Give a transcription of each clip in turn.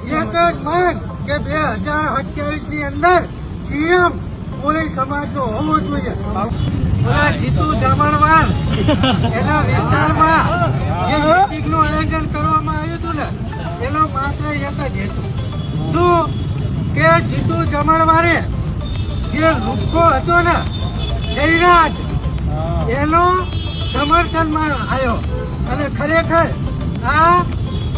એક જ માંગ કે 2027 ની અંદર સીએમ કોળી સમાજ નો હોવો જોઈએ. જીતુ જમણવાર એના વિસ્તારમાં જે મીટિંગ નું આયોજન કરવામાં આવ્યું હતું ને એનો માત્ર એક જ હેતુ શું કે જીતુ જમણવારે જે લુખ્ખો હતો ને જયરાજ એનો સમર્થનમાં આવ્યો અને ખરેખર આ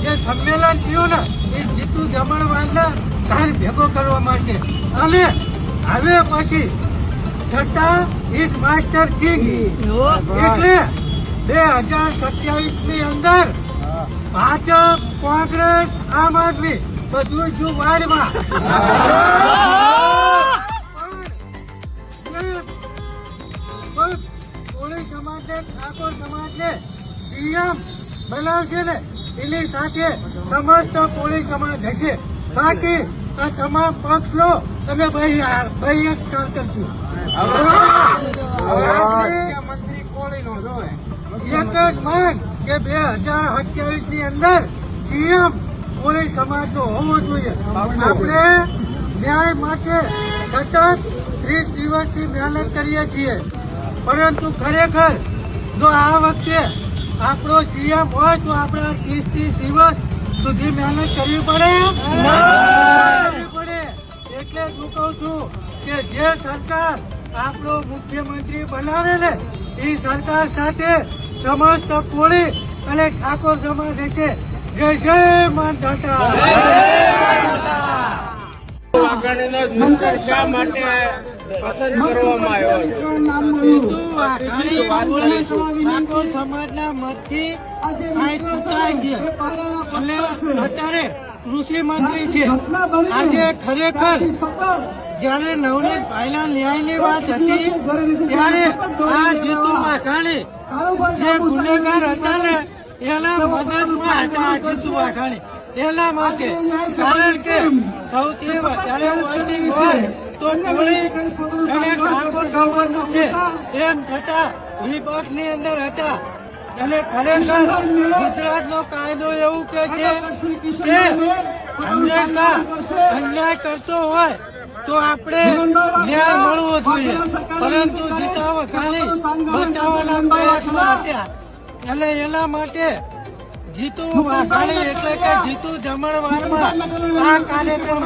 જે સંમેલન થયું ને એ જીતુ જમણવારના કાન ભેગો કરવા માટે અને હવે પછી છતાં ઇઝ માસ્ટર કિંગ એટલે 2027 ની અંદર ભાજપ કોંગ્રેસ આમ આદમી બધું જ વાડમાં કોળી સમાજને ઠાકોર સમાજને સીએમ બનાવશે ને એની સાથે સમસ્ત કોળી સમાજ હશે. બાકી આ તમામ પક્ષનો તમે બહિષ્કાર કરશો. એક જ માંગ કે 2027 ની અંદર સીએમ કોળી સમાજ નો હોવો જોઈએ. આપણે ન્યાય માટે સતત 30 દિવસથી મહેનત કરીએ છીએ, પરંતુ ખરેખર જો આ વખતે આપણો સીએમ હોય તો આપણે 30 દિવસ સુધી મહેનત કરવી પડે. એટલે હું કહું છું કે જે સરકાર આપણો મુખ્યમંત્રી બનાવે ને એ સરકાર સાથે સમસ્ત કોળી અને ઠાકોર સમાજ છે. જય જય માનધાતા. શા માટે પસંદ કરવામાં આવ્યો? સમાજના મતથી અને અત્યારે કૃષિ મંત્રી છે. આજે ખરેખર જયારે નવનીત ભાઈના ન્યાયની વાત હતી ત્યારે આ જીતુ વાઘાણી જે ગુનેગાર હતા ને એના મદદમાં હતા. જીતુ વાઘાણી એના માટે કારણ કે સૌથી વધારે વોટિંગ હોય તો કોળી અને ઠાકોર સમાજનું છે. તેમ છતાં વિપક્ષની અંદર હતા અને ખરેખર ગુજરાતનો કાયદો એવું કે છે કે હંમેશા અન્યાય કરતો હોય તો આપણે ન્યાય મળવો જોઈએ, પરંતુ જીતુ વાઘાણી બચાવવાના પ્રયાસમાં હતા અને એના માટે જીતુ વાઘાણી એટલે કે જીતુ જમણવારમાં આ કાર્યક્રમ